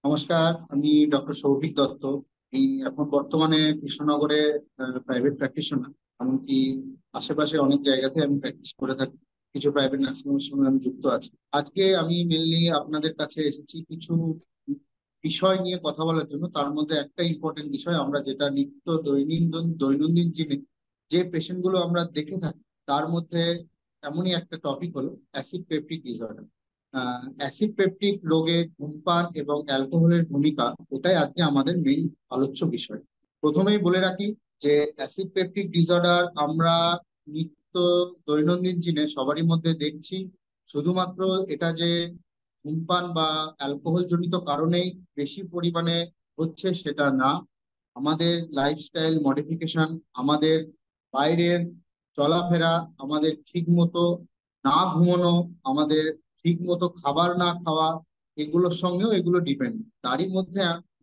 নমস্কার, আমি ডক্টর সৌভিক দত্ত। আমি এখন বর্তমানে কৃষ্ণনগরে প্রাইভেট প্র্যাকটিশনার। এমনকি আশেপাশে অনেক জায়গাতে আমি প্র্যাকটিস করে থাকি। কিছু প্রাইভেট নার্সিং হোমের সঙ্গে আমি যুক্ত আছি। আজকে আমি মেনলি আপনাদের কাছে এসেছি কিছু বিষয় নিয়ে কথা বলার জন্য। তার মধ্যে একটা ইম্পর্টেন্ট বিষয়, আমরা যেটা নিত্য দৈনন্দিন দৈনন্দিন জীবনে যে পেশেন্ট গুলো আমরা দেখে থাকি, তার মধ্যে এমনই একটা টপিক হলো acid peptic disorder. Acid peptic রোগে ধূমপান এবং অ্যালকোহলের ভূমিকা, এটাই আজকে আমাদের মেইন আলোচ্য বিষয়। প্রথমেই বলে রাখি যে অ্যাসিড পেপটিক ডিসঅর্ডার আমরা নিত্য দৈনন্দিন জীবনে সবারই মধ্যে দেখছি। শুধুমাত্র এটা যে ধূমপান বা অ্যালকোহল জনিত কারণেই বেশি পরিমাণে হচ্ছে সেটা না। আমাদের লাইফস্টাইল মডিফিকেশন, আমাদের বাইরের চলাফেরা, আমাদের ঠিক মতো না ঘুমানো, আমাদের ঠিক মতো খাবার না খাওয়া, এগুলোর সঙ্গেও এগুলো ডিপেন্ড। তারই মধ্যে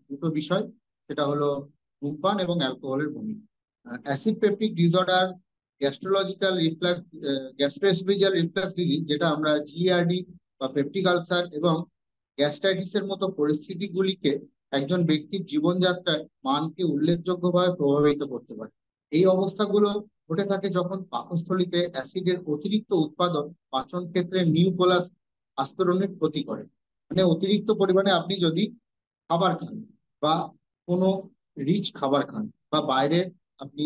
দুটো বিষয়, সেটা হলো ধূমপান এবং অ্যালকোহলের ভূমিকা। Acid peptic disorder, gastrological reflux, gastroesophageal reflux disease, যেটা আমরা জিআরডি বা পেপটিক আলসার এবং গ্যাস্ট্রাইটিসের মতো পরিস্থিতিগুলিকে একজন ব্যক্তির জীবনযাত্রার মানকে উল্লেখযোগ্যভাবে প্রভাবিত করতে পারে। এই অবস্থাগুলো ঘটে থাকে যখন পাকস্থলীতে অ্যাসিডের অতিরিক্ত উৎপাদন পাচন ক্ষেত্রে নিউক্লিয়াস আস্তরণের ক্ষতি করে। মানে অতিরিক্ত পরিমাণে আপনি যদি খাবার খান, বা কোনো রিচ খাবার খান, বা বাইরে আপনি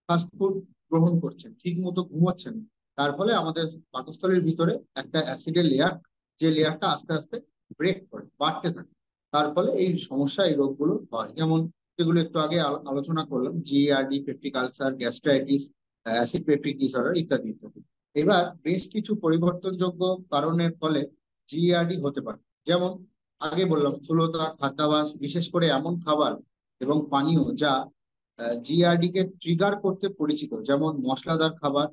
ফাস্ট ফুড গ্রহণ করছেন, ঠিক মতো ঘুমাচ্ছেন, তার ফলে আমাদের পাকস্থলীর ভিতরে একটা অ্যাসিডের লেয়ার, যে লেয়ারটা আস্তে আস্তে ব্রেক করে বাড়তে থাকে। তার ফলে এই সমস্যা, এই রোগগুলো হয়। যেমন যেগুলো একটু আগে আলোচনা করলাম, GRD, peptic ulcer, gastritis, acid peptic disorder ইত্যাদি ইত্যাদি। এবার বেশ কিছু পরিবর্তনযোগ্য কারণের ফলে জিআরডি হতে পারে। যেমন আগে বললাম, স্থূলতা, খাদ্যাভ্যাস, বিশেষ করে এমন খাবার এবং পানীয় যা জিআরডি কে ট্রিগার করতে পরিচিত, যেমন মশলাদার খাবার,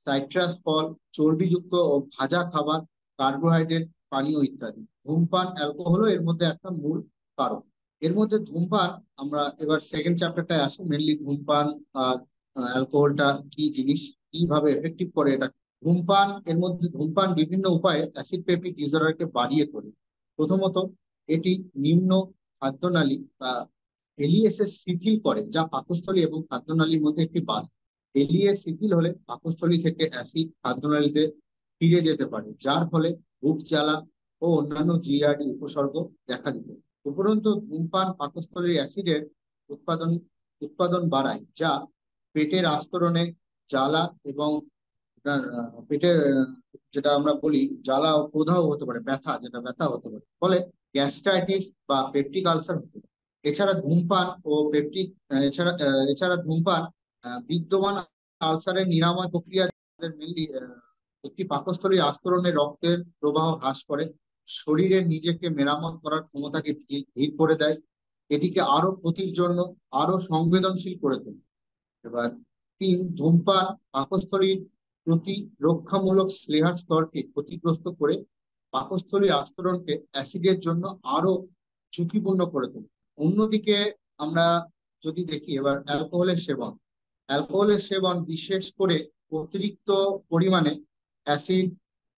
সাইট্রাস ফল, চর্বিযুক্ত ও ভাজা খাবার, কার্বোহাইড্রেট পানীয় ইত্যাদি। ধূমপান, অ্যালকোহলও এর মধ্যে একটা মূল কারণ। এর মধ্যে ধূমপান, আমরা এবার সেকেন্ড চ্যাপ্টারটায় আসি। মেনলি ধূমপান আর অ্যালকোহলটা কি জিনিস, কিভাবে এফেক্টিভ করে এটা। ধূমপান, এর মধ্যে ধূমপান বিভিন্ন উপায়ে অ্যাসিড পেপটিক ডিসঅর্ডারকে বাড়িয়ে তোলে। প্রথমত, এটি নিম্ন খাদ্যনালী বা এলিএসএস শিথিল করে, যা পাকস্থলী এবং খাদ্যনালীর মধ্যে একটি বাধা। এলিএস শিথিল হলে পাকস্থলী থেকে অ্যাসিড খাদ্যনালীতে ফিরে যেতে পারে, যার ফলে বুক জ্বালা ও অন্যান্য জিআরডি উপসর্গ দেখা দিতে পারে। উপরন্তু ধূমপান পাকস্থলীর অ্যাসিডের উৎপাদন উৎপাদন বাড়ায়, যা পেটের আস্তরণে জ্বালা এবং পেটের যেটা আমরা বলি জ্বালা ও প্রদাহ হতে পারে, ব্যথা, যেটা ব্যথা হতে পারে, ফলে গ্যাস্ট্রাইটিস বা পেপটিক আলসার হতে পারে। এছাড়া ধূমপান ও পেপটিক এছাড়া ধূমপান বিদ্যমান আলসারের নিরাময় প্রক্রিয়া মেনলি একটি পাকস্থলীর আস্তরণে রক্তের প্রবাহ হ্রাস করে, শরীরের নিজেকে মেরামত করার ক্ষমতাকে ধীর করে দেয়, এটিকে আরো ক্ষতির জন্য আরো সংবেদনশীল করে তোলে। এবার তিন, ধূমপান পাকস্থলীর প্রতিরক্ষামূলক স্নেহার স্তরকে ক্ষতিগ্রস্ত করে পাকস্থলীর আস্তরণকে অ্যাসিডের জন্য আরো ঝুঁকিপূর্ণ করে তোলে। অন্যদিকে আমরা যদি দেখি এবার অ্যালকোহলের সেবন, বিশেষ করে অতিরিক্ত পরিমাণে অ্যাসিড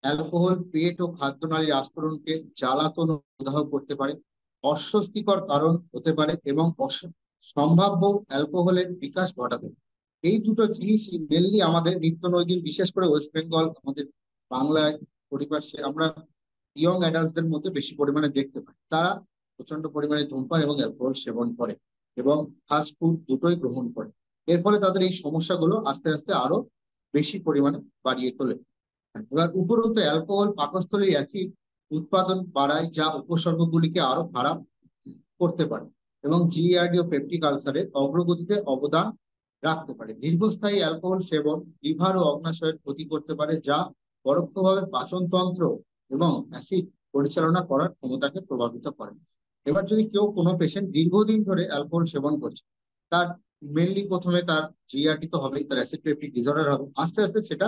অ্যালকোহল পেট ও খাদ্যনালীর আস্তরণকে জ্বালাতন ও প্রদাহ করতে পারে, অস্বস্তিকর কারণ হতে পারে এবং সম্ভাব্য অ্যালকোহলের বিকাশ ঘটাতে পারে। এই দুটো জিনিসই মেনলি আমাদের নিত্য নৈদিন, বিশেষ করে ওয়েস্ট বেঙ্গল, আমাদের বাংলায় পরিপার্শ্বে আমরা ইয়ং অ্যাডাল্টসদের মধ্যে বেশি পরিমাণে দেখতে পাই। তারা প্রচন্ড পরিমাণে ধূমপান এবং অ্যালকোহল সেবন করে এবং ফাস্ট ফুড দুটোই গ্রহণ করে। এর ফলে তাদের এই সমস্যাগুলো আস্তে আস্তে আরো বেশি পরিমাণে বাড়িয়ে তোলে। এবার উপরন্তু অ্যালকোহল পাকস্থলীর অ্যাসিড উৎপাদন বাড়ায়, যা উপসর্গগুলিকে আরো খারাপ করতে পারে এবং জিআরডি ও পেপটিক আলসারের অগ্রগতিতে অবদান রাখতে পারে। দীর্ঘস্থায়ী অ্যালকোহল সেবন লিভার ও অগ্নাশয়ের ক্ষতি করতে পারে, যা পরোক্ষভাবে পাচনতন্ত্র এবং অ্যাসিড পরিচালনা করার ক্ষমতাকে প্রভাবিত করে। এবার যদি কেউ, কোনো পেশেন্ট দীর্ঘদিন ধরে অ্যালকোহল সেবন করছে, তার মেনলি প্রথমে তার জিআরডি তো হবেই, তার অ্যাসিড পেপটিক ডিসঅর্ডার হবে, আস্তে আস্তে সেটা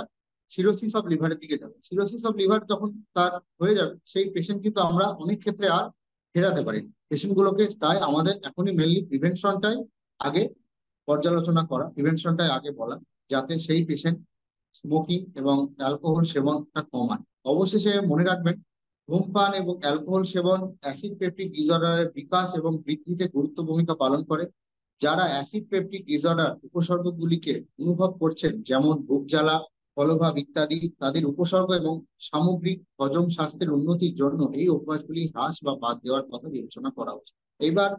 সিরোসিস অফ লিভারের দিকে যাবে। সিরোসিস অফ লিভার যখন তার হয়ে যাবে, সেই পেশেন্ট কিন্তু আমরা অনেক ক্ষেত্রে আর ফেরাতে পারি পেশেন্ট গুলোকে। তাই আমাদের এখনই মেনলি প্রিভেনশনটাই আগে পর্যালোচনা করা, প্রিভেনশনটাই আগে বলা, যাতে সেই পেশেন্ট স্মোকিং এবং অ্যালকোহল সেবনটা কমায়। অবশেষে মনে রাখবেন, ধূমপান এবং অ্যালকোহল সেবন অ্যাসিড পেপটিক ডিসঅর্ডারের বিকাশ এবং বৃদ্ধিতে গুরুত্ব ভূমিকা পালন করে। যারা অ্যাসিড পেপটিক ডিসঅর্ডার উপসর্গগুলিকে অনুভব করছেন, যেমন বুক জ্বালা, ফলভাব ইত্যাদি, তাদের উপসর্গ এবং সামগ্রিক হজম স্বাস্থ্যের উন্নতির জন্য এই অভ্যাসগুলি হ্রাস বা বাদ দেওয়ার কথা বিবেচনা করা উচিত। এইবার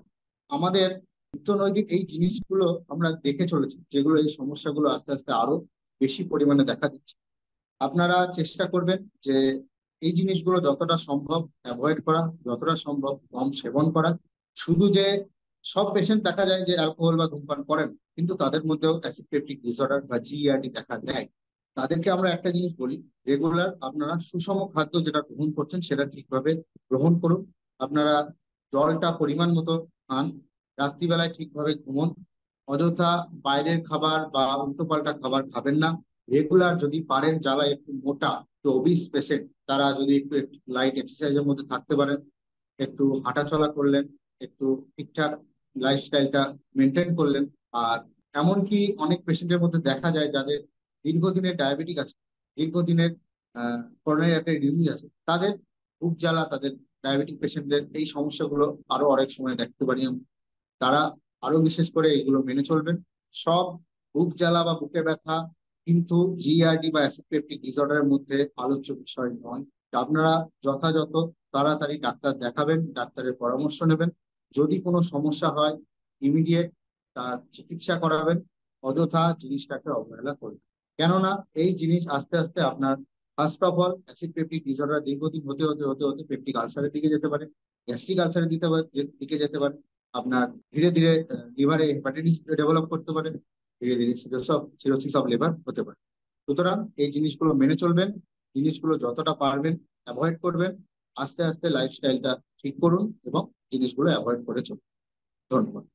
আমাদের নিত্যনৈমিক এই জিনিসগুলো আমরা দেখে চলেছি, যেগুলো এই সমস্যাগুলো আস্তে আস্তে আরো বেশি পরিমাণে দেখা দিচ্ছে। আপনারা চেষ্টা করবেন যে এই জিনিসগুলো যতটা সম্ভব অ্যাভয়েড করা, যতটা সম্ভব কম সেবন করা। শুধু যে সব পেশেন্ট দেখা যায় যে অ্যালকোহল বা ধূমপান করেন, কিন্তু তাদের মধ্যেও অ্যাসিড পেপটিক ডিসঅর্ডার বা জিইআরডি দেখা দেয়। তাদেরকে আমরা একটা জিনিস বলি, রেগুলার আপনারা সুষম খাদ্য যেটা গ্রহণ করছেন সেটা ঠিকভাবে গ্রহণ করুন। আপনারা জলটা পরিমাণ মতো খান, রাত্রিবেলায় ঠিকভাবে ঘুমন, অযথা বাইরের খাবার বা উল্টোপাল্টা খাবার খাবেন না। রেগুলার যদি পারেন, যারা একটু মোটা, একটু ওবিস পেশেন্ট, তারা যদি একটু লাইট এক্সারসাইজের মধ্যে থাকতে পারেন, একটু হাঁটাচলা করলেন, একটু ঠিকঠাক লাইফস্টাইলটা মেনটেন করলেন। আর এমনকি অনেক পেশেন্টের মধ্যে দেখা যায় যাদের দীর্ঘদিনের ডায়াবেটিক আছে, দীর্ঘদিনের করোনারি আর্টারি ডিজিজ আছে, তাদের বুক জ্বালা, তাদের ডায়াবেটিক পেশেন্টদের এই সমস্যাগুলো আরো অনেক সময় দেখতে পারি আমরা। তারা আরো বিশেষ করে এগুলো মেনে চলবেন। সব বুক জ্বালা বা বুকে ব্যথা কিন্তু জিআরডি বা অ্যাসিড পেপটিক ডিসঅর্ডারের মধ্যে আলোচ্য বিষয় নয়। আপনারা যথাযথ তাড়াতাড়ি ডাক্তার দেখাবেন, ডাক্তারের পরামর্শ নেবেন। যদি কোনো সমস্যা হয়, ইমিডিয়েট তার চিকিৎসা করাবেন, অযথা জিনিসটাকে অবহেলা করবেন। কেননা এই জিনিস আস্তে আস্তে আপনার first of all acid peptic disorder দীর্ঘদিন হতে হতে হতে হতে পেপটিক আলসারের দিকে যেতে পারে, গ্যাস্ট্রিক আলসারের দিকে যেতে পারে। আপনার ধীরে ধীরে লিভারে হেপাটাইটিস ডেভেলপ করতে পারে, ধীরে ধীরে সিরোসিস অফ লিভার হতে পারে। সুতরাং এই জিনিসগুলো মেনে চলবেন, জিনিসগুলো যতটা পারবেন অ্যাভয়েড করবেন। আস্তে আস্তে লাইফস্টাইলটা ঠিক করুন এবং জিনিসগুলো অ্যাভয়েড করে চলুন। ধন্যবাদ।